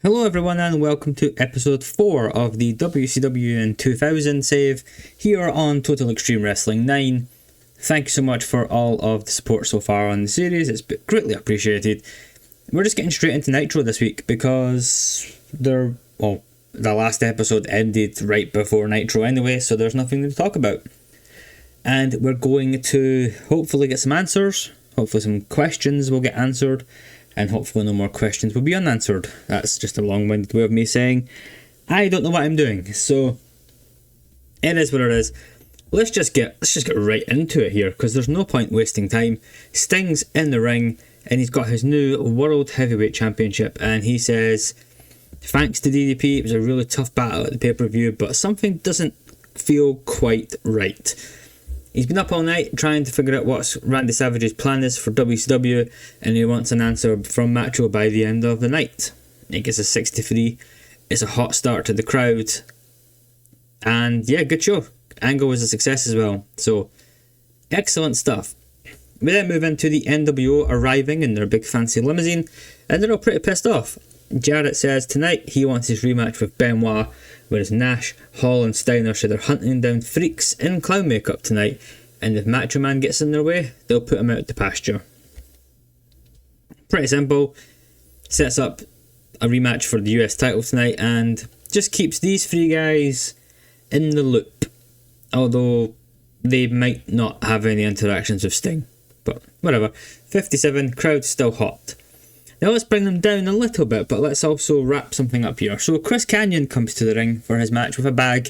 Hello everyone and welcome to episode 4 of the WCW in 2000 save here on Total Extreme Wrestling 9. Thank you so much for all of the support so far on the series, it's been greatly appreciated. We're just getting straight into Nitro this week because the last episode ended right before Nitro anyway, so there's nothing to talk about. And we're going to hopefully get some answers, hopefully some questions will get answered, and hopefully no more questions will be unanswered. That's just a long-winded way of me saying I don't know what I'm doing. So it is what it is. Let's just get right into it here, because there's no point wasting time. Sting's in the ring and he's got his new World Heavyweight Championship, and he says thanks to DDP, it was a really tough battle at the pay-per-view, but something doesn't feel quite right. He's been up all night trying to figure out what Randy Savage's plan is for WCW, and he wants an answer from Macho by the end of the night. He gets a 63. It's a hot start to the crowd. And yeah, good show. Angle was a success as well. So, excellent stuff. We then move into the NWO arriving in their big fancy limousine, and they're all pretty pissed off. Jarrett says tonight he wants his rematch with Benoit, whereas Nash, Hall and Steiner say they're hunting down freaks in clown makeup tonight, and if Macho Man gets in their way, they'll put him out to pasture. Pretty simple. Sets up a rematch for the US title tonight and just keeps these three guys in the loop, although they might not have any interactions with Sting, but whatever. 57, crowd's still hot. Now let's bring them down a little bit, but let's also wrap something up here. So Chris Kanyon comes to the ring for his match with a bag,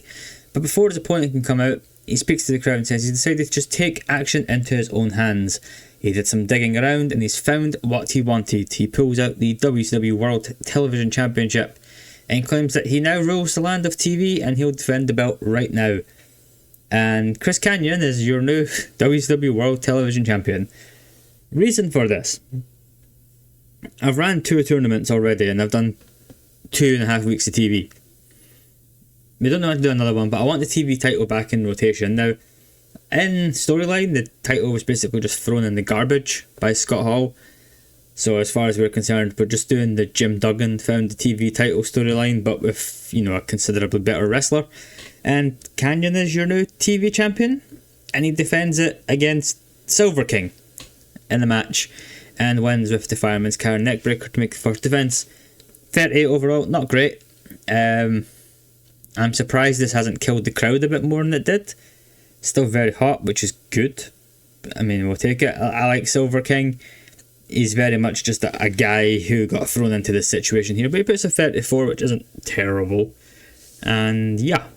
but before his opponent can come out, he speaks to the crowd and says he decided to just take action into his own hands. He did some digging around and he's found what he wanted. He pulls out the WCW World Television Championship and claims that he now rules the land of TV and he'll defend the belt right now. And Chris Kanyon is your new WCW World Television Champion. Reason for this: I've ran 2 tournaments already and I've done 2.5 weeks of TV. We don't know how to do another one, but I want the TV title back in rotation. Now, in storyline, the title was basically just thrown in the garbage by Scott Hall. So as far as we're concerned, we're just doing the Jim Duggan found the TV title storyline, but with, a considerably better wrestler. And Kanyon is your new TV champion, and he defends it against Silver King in the match, and wins with the Fireman's Carry neckbreaker to make the first defence. 38 overall, not great. I'm surprised this hasn't killed the crowd a bit more than it did. Still very hot, which is good. I mean, we'll take it. I like Silver King. He's very much just a guy who got thrown into this situation here, but he puts a 34, which isn't terrible. And yeah,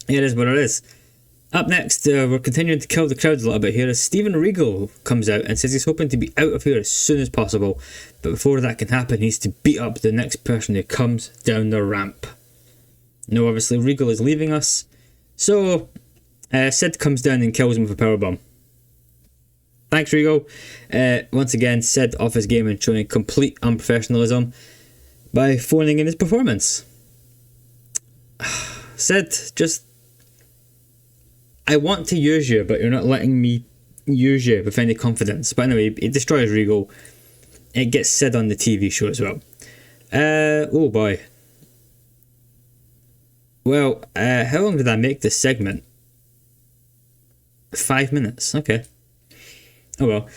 it is what it is. Up next, we're continuing to kill the crowd a little bit here as Steven Regal comes out and says he's hoping to be out of here as soon as possible, but before that can happen he needs to beat up the next person who comes down the ramp. Now obviously Regal is leaving us, so Sid comes down and kills him with a powerbomb. Thanks Regal. Once again, Sid off his game and showing complete unprofessionalism by phoning in his performance. Sid, just... I want to use you, but you're not letting me use you with any confidence. But anyway, it destroys Regal. It gets Sid on the TV show as well. Oh boy. Well, how long did I make this segment? 5 minutes, okay. Oh well.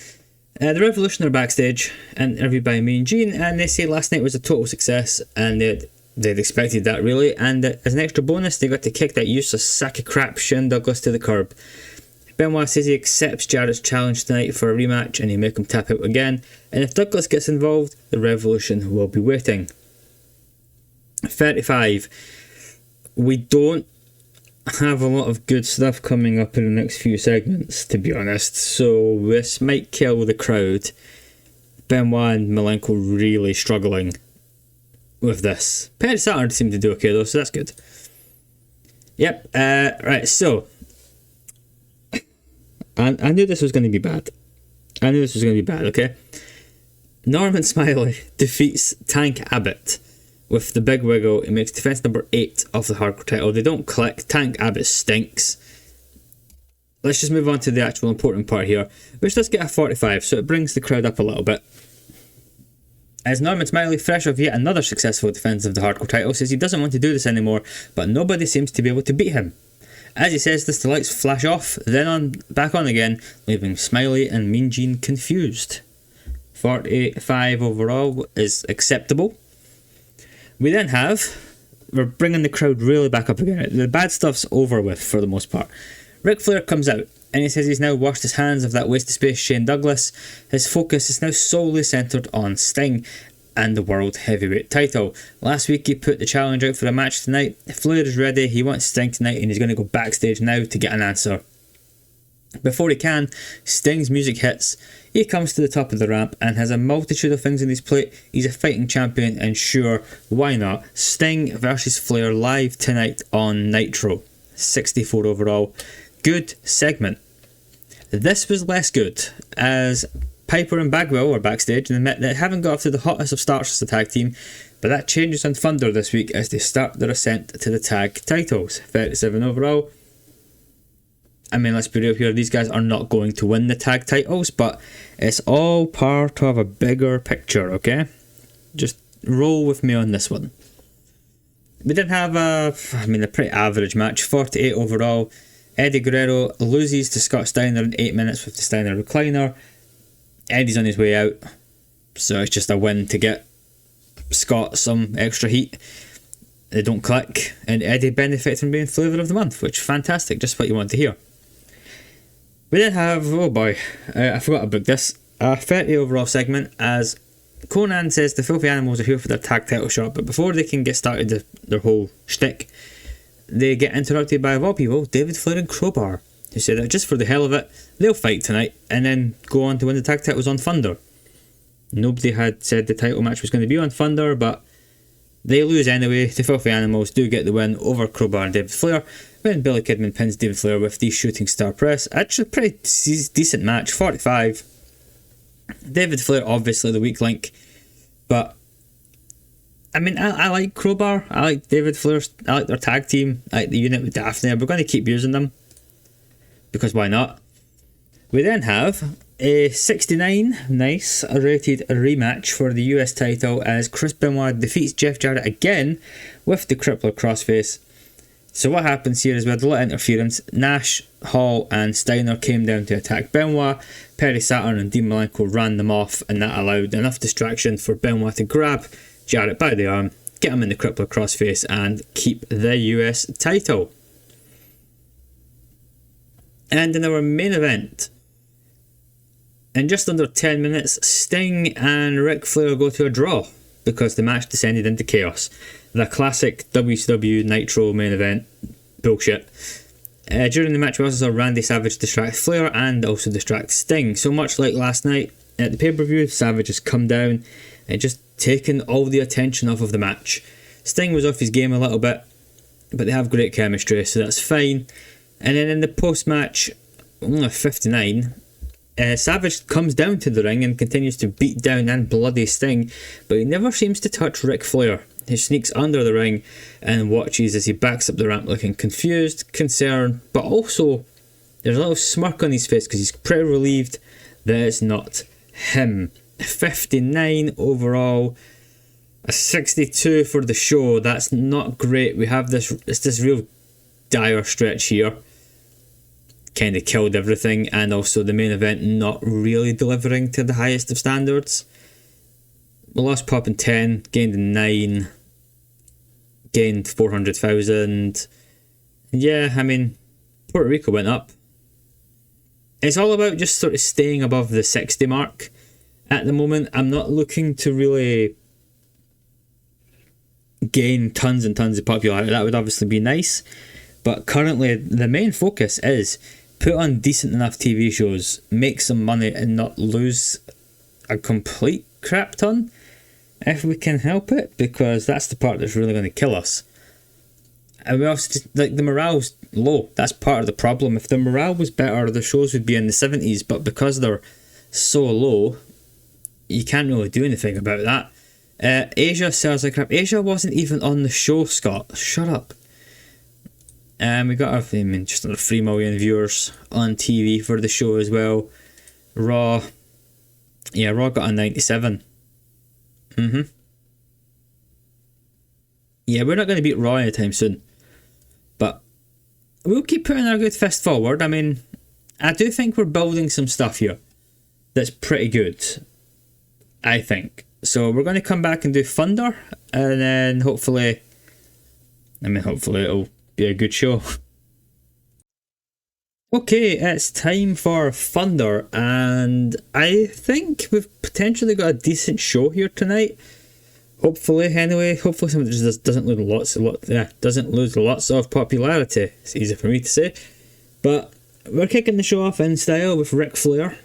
The Revolution are backstage, and interviewed by Mean Gene, and they say last night was a total success, and they'd expected that really, and as an extra bonus they got to kick that useless sack of crap Shane Douglas to the curb. Benoit says he accepts Jarrett's challenge tonight for a rematch and he'll make him tap out again, and if Douglas gets involved, the Revolution will be waiting. 35. We don't have a lot of good stuff coming up in the next few segments, to be honest, so this might kill the crowd. Benoit and Malenko really struggling with this. Perry Saturn seemed to do okay though, so that's good. Yep, right, so I knew this was going to be bad. Okay? Norman Smiley defeats Tank Abbott with the big wiggle. It makes defense number 8 of the hardcore title. They don't click. Tank Abbott stinks. Let's just move on to the actual important part here, which does get a 45, so it brings the crowd up a little bit. As Norman Smiley, fresh off yet another successful defence of the Hardcore title, says he doesn't want to do this anymore, but nobody seems to be able to beat him. As he says this, the lights flash off, then back on again, leaving Smiley and Mean Gene confused. 45 overall is acceptable. We then we're bringing the crowd really back up again. The bad stuff's over with for the most part. Ric Flair comes out, and he says he's now washed his hands of that waste of space Shane Douglas. His focus is now solely centred on Sting and the World Heavyweight title. Last week he put the challenge out for a match tonight. Flair is ready, he wants Sting tonight, and he's going to go backstage now to get an answer. Before he can, Sting's music hits. He comes to the top of the ramp and has a multitude of things in his plate. He's a fighting champion, and sure, why not? Sting versus Flair live tonight on Nitro. 64 overall. Good segment. This was less good, as Piper and Bagwell are backstage and admit they haven't got off to the hottest of starts as a tag team, but that changes on Thunder this week as they start their ascent to the tag titles. 37 overall. I mean, let's be real here, these guys are not going to win the tag titles, but it's all part of a bigger picture, okay? Just roll with me on this one. We did have a pretty average match, 48 overall. Eddie Guerrero loses to Scott Steiner in 8 minutes with the Steiner recliner. Eddie's on his way out, so it's just a win to get Scott some extra heat. They don't click, and Eddie benefits from being Flavour of the Month, which is fantastic, just what you want to hear. We then have, oh boy, I forgot to book this, a 30 overall segment as Conan says the Filthy Animals are here for their tag title shot, but before they can get started their whole shtick, they get interrupted by, of all people, David Flair and Crowbar, who say that just for the hell of it, they'll fight tonight and then go on to win the tag titles on Thunder. Nobody had said the title match was going to be on Thunder, but they lose anyway. The Filthy Animals do get the win over Crowbar and David Flair when Billy Kidman pins David Flair with the Shooting Star Press. Actually, a pretty decent match, 45. David Flair, obviously the weak link, but I mean, I like Crowbar, I like David Flair, I like their tag team, I like the unit with Daphne. We're going to keep using them, because why not? We then have a 69, nice, rated rematch for the US title as Chris Benoit defeats Jeff Jarrett again with the Crippler Crossface. So what happens here is we had a lot of interference. Nash, Hall and Steiner came down to attack Benoit. Perry Saturn and Dean Malenko ran them off, and that allowed enough distraction for Benoit to grab Jarrett by the arm, get him in the Crippler Crossface and keep the US title. And in our main event, in just under 10 minutes, Sting and Ric Flair go to a draw because the match descended into chaos. The classic WCW Nitro main event bullshit. During the match we also saw Randy Savage distract Flair and also distract Sting. So much like last night at the pay-per-view, Savage has come down and just taken all the attention off of the match. Sting was off his game a little bit, but they have great chemistry, so that's fine. And then in the post-match, 59, Savage comes down to the ring and continues to beat down and bloody Sting, but he never seems to touch Ric Flair. He sneaks under the ring and watches as he backs up the ramp looking confused, concerned, but also there's a little smirk on his face because he's pretty relieved that it's not him. 59 overall, a 62 for the show. That's not great. We have this real dire stretch here. Kind of killed everything, and also the main event not really delivering to the highest of standards. We lost Pop in 10, gained in 9, gained 400,000. Yeah, I mean, Puerto Rico went up. It's all about just sort of staying above the 60 mark. At the moment, I'm not looking to really gain tons and tons of popularity. That would obviously be nice. But currently, the main focus is put on decent enough TV shows, make some money, and not lose a complete crap ton if we can help it, because that's the part that's really going to kill us. And we also just, like, the morale's low. That's part of the problem. If the morale was better, the shows would be in the 70s, but because they're so low, you can't really do anything about that. Asia sells like crap. Asia wasn't even on the show, Scott. Shut up. We got just under 3 million viewers on TV for the show as well. Raw got a 97. Yeah, we're not going to beat Raw anytime soon. But we'll keep putting our good fist forward. I mean, I do think we're building some stuff here that's pretty good, I think. So we're going to come back and do Thunder, and then hopefully it'll be a good show. Okay, it's time for Thunder, and I think we've potentially got a decent show here tonight. Hopefully, anyway. Hopefully, something that just doesn't lose lots of popularity. It's easy for me to say, but we're kicking the show off in style with Ric Flair,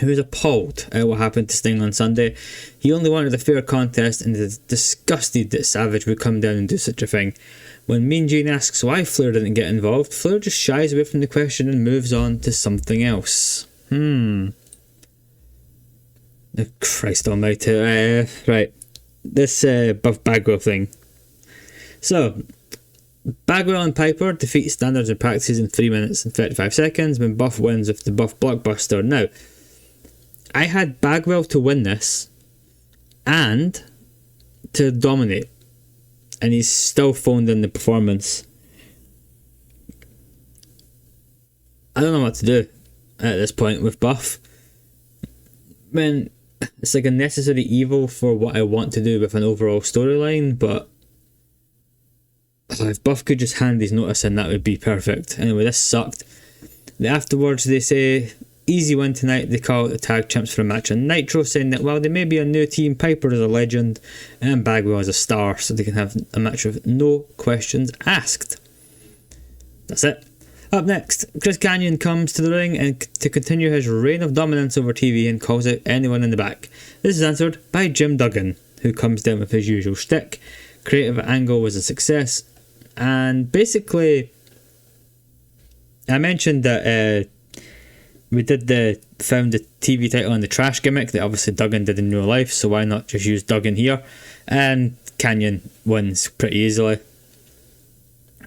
who is appalled at what happened to Sting on Sunday. He only wanted a fair contest and is disgusted that Savage would come down and do such a thing. When Mean Gene asks why Flair didn't get involved, Flair just shies away from the question and moves on to something else. Oh, Christ almighty. Right. This Buff Bagwell thing. So, Bagwell and Piper defeat standards and practices in 3 minutes and 35 seconds when Buff wins with the Buff Blockbuster. Now, I had Bagwell to win this and to dominate, and he's still phoned in the performance. I don't know what to do at this point with Buff. I mean, it's like a necessary evil for what I want to do with an overall storyline, but if Buff could just hand his notice in, that would be perfect. Anyway, this sucked. Afterwards, they say, easy win tonight. They call it the tag champs for a match on Nitro, saying that while they may be a new team, Piper is a legend and Bagwell is a star, so they can have a match with no questions asked. That's it. Up next, Chris Kanyon comes to the ring and to continue his reign of dominance over TV and calls out anyone in the back. This is answered by Jim Duggan, who comes down with his usual shtick. Creative angle was a success, and basically, I mentioned that we found the TV title in the trash gimmick that obviously Duggan did in real life, so why not just use Duggan here? And Kanyon wins pretty easily.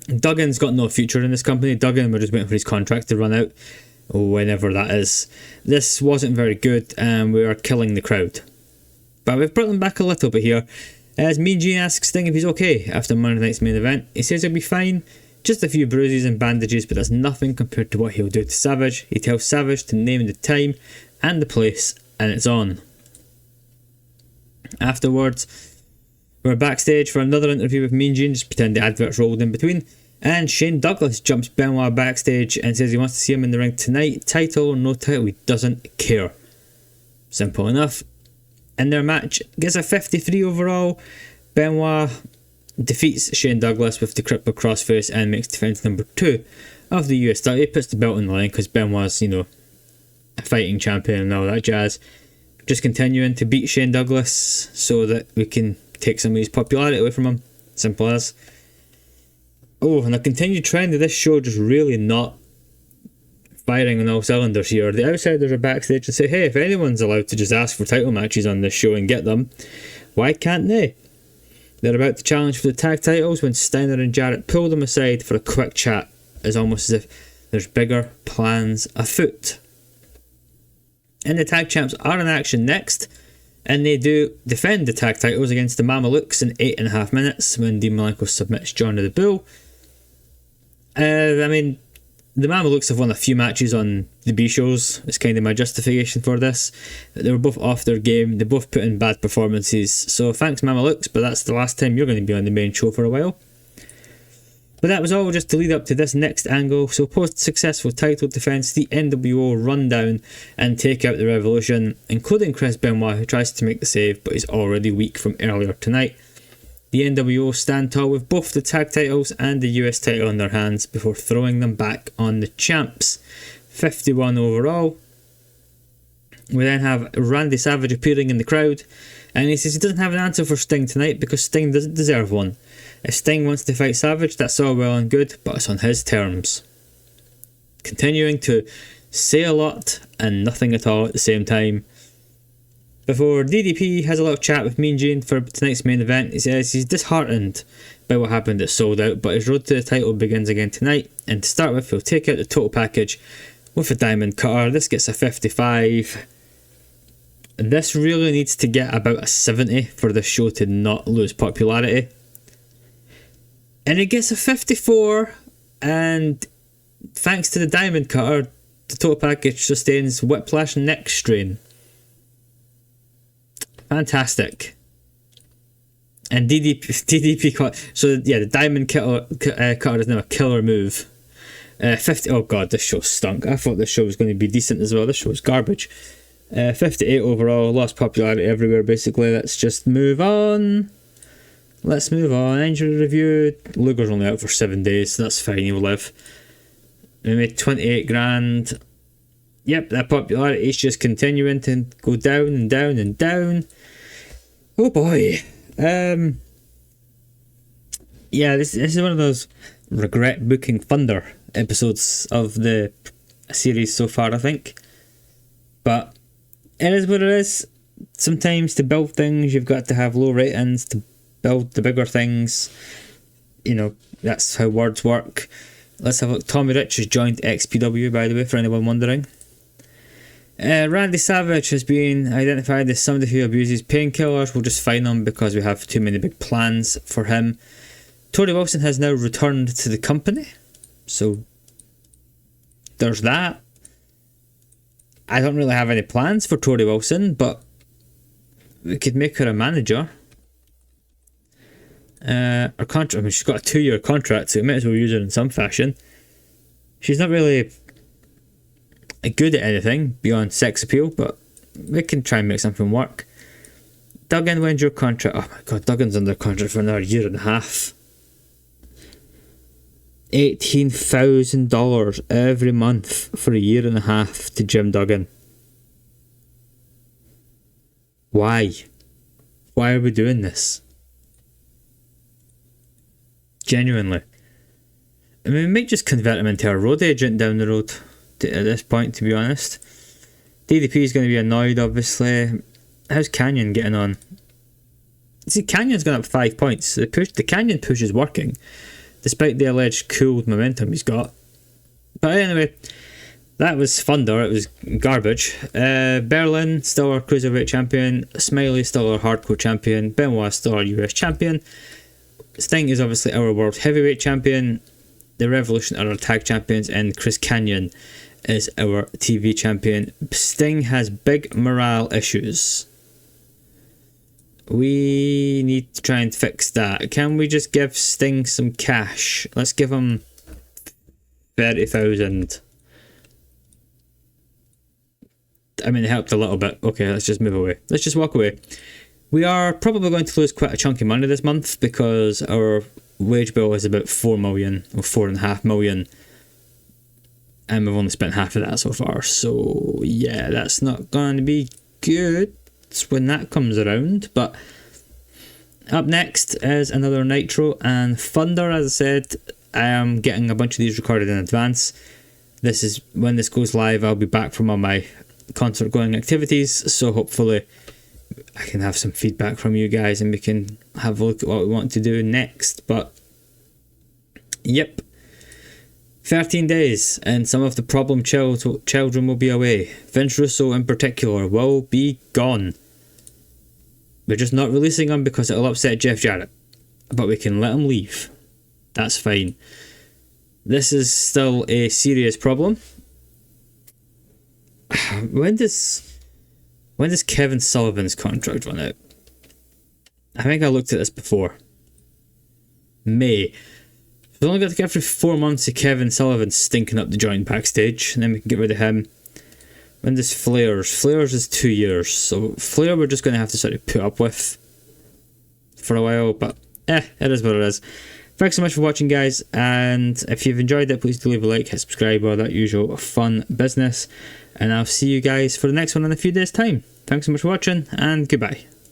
Duggan's got no future in this company. Duggan, we're just waiting for his contract to run out, whenever that is. This wasn't very good, and we are killing the crowd. But we've brought them back a little bit here. As Mean Gene asks Sting if he's okay after Monday night's main event, he says he'll be fine. Just a few bruises and bandages, but that's nothing compared to what he'll do to Savage. He tells Savage to name the time and the place, and it's on. Afterwards, we're backstage for another interview with Mean Gene, just pretend the adverts rolled in between, and Shane Douglas jumps Benoit backstage and says he wants to see him in the ring tonight. Title or no title, he doesn't care. Simple enough. In their match, gets a 53 overall. Benoit defeats Shane Douglas with the cripple crossface and makes defense number 2 of the US title. He puts the belt on the line because Benoit's, a fighting champion and all that jazz. Just continuing to beat Shane Douglas so that we can take some of his popularity away from him. Simple as. Oh, and a continued trend of this show just really not firing on all cylinders here. The outsiders are backstage and say, hey, if anyone's allowed to just ask for title matches on this show and get them, why can't they? They're about to challenge for the tag titles when Steiner and Jarrett pull them aside for a quick chat. It's almost as if there's bigger plans afoot. And the tag champs are in action next, and they do defend the tag titles against the Mamalukes in 8.5 minutes when Dean Malenko submits Johnny the Bull. The Mamalukes have won a few matches on the B shows. It's kind of my justification for this. They were both off their game. They both put in bad performances. So thanks Mamalukes, but that's the last time you're going to be on the main show for a while. But that was all just to lead up to this next angle. So post-successful title defence, the NWO run down and take out the Revolution, including Chris Benoit, who tries to make the save but is already weak from earlier tonight. The NWO stand tall with both the tag titles and the US title in their hands before throwing them back on the champs. 51 overall. We then have Randy Savage appearing in the crowd, and he says he doesn't have an answer for Sting tonight because Sting doesn't deserve one. If Sting wants to fight Savage, that's all well and good, but it's on his terms. Continuing to say a lot and nothing at all at the same time. Before DDP has a little chat with Mean Gene for tonight's main event, he says he's disheartened by what happened at Sold Out, but his road to the title begins again tonight, and to start with, he'll take out the total package with a diamond cutter. This gets a 55. This really needs to get about a 70 for the show to not lose popularity. And it gets a 54, and thanks to the diamond cutter, the total package sustains whiplash and neck strain. Fantastic. And DDP cut. So yeah, the diamond cutter is now a killer move. 50. Oh god, this show stunk. I thought this show was going to be decent as well. This show was garbage. 58 overall, lost popularity everywhere basically. Let's just move on. Let's move on. Injury review. Luger's only out for 7 days, so that's fine, he'll live. We made 28 grand. Yep, that popularity is just continuing to go down and down and down. Oh boy. Yeah, this is one of those regret booking Thunder episodes of the series so far, I think. But it is what it is. Sometimes to build things, you've got to have low ratings to build the bigger things. You know, that's how words work. Let's have a look. Tommy Rich has joined XPW, by the way, for anyone wondering. Randy Savage has been identified as somebody who abuses painkillers. We'll just fine him because we have too many big plans for him. Tori Wilson has now returned to the company, so there's that. I don't really have any plans for Tori Wilson, but we could make her a manager. Her contract, I mean, she's got a 2-year contract, so we might as well use her in some fashion. She's not really good at anything beyond sex appeal, but we can try and make something work. Duggan, when's your contract? Oh my god, Duggan's under contract for another 1.5 years. $18,000 every month for 1.5 years to Jim Duggan. Why? Why are we doing this? Genuinely. I mean, we might just convert him into a road agent down the road at this point, to be honest. DDP is going to be annoyed, obviously. How's Canyon getting on? See, Canyon's gone up 5 points. The Canyon push is working, despite the alleged cooled momentum he's got. But anyway, that was Thunder. It was garbage. Berlin, still our Cruiserweight champion. Smiley, still our Hardcore champion. Benoit, still our US champion. Sting is obviously our World Heavyweight champion. The Revolution are our tag champions, and Chris Canyon is our TV champion. Sting has big morale issues. We need to try and fix that. Can we just give Sting some cash? Let's give him 30,000. I mean, it helped a little bit. Okay, let's just move away. Let's just walk away. We are probably going to lose quite a chunky money this month because our wage bill is about 4 million or 4.5 million, and we've only spent half of that so far. So yeah, that's not going to be good when that comes around. But up next is another Nitro and Thunder. As I said, I am getting a bunch of these recorded in advance. This is when this goes live. I'll be back from all my concert going activities, so hopefully I can have some feedback from you guys and we can have a look at what we want to do next. But yep, 13 days and some of the problem children will be away. Vince Russo in particular will be gone. We're just not releasing him because it'll upset Jeff Jarrett, but we can let him leave. That's fine. This is still a serious problem. When does Kevin Sullivan's contract run out? I think I looked at this before. May. We've only got to get through 4 months of Kevin Sullivan stinking up the joint backstage, and then we can get rid of him. When does Flair's? Flair's is 2 years, so Flair we're just going to have to sort of put up with for a while, but it is what it is. Thanks so much for watching, guys, and if you've enjoyed it, please do leave a like, hit subscribe, all that usual fun business, and I'll see you guys for the next one in a few days' time. Thanks so much for watching, and goodbye.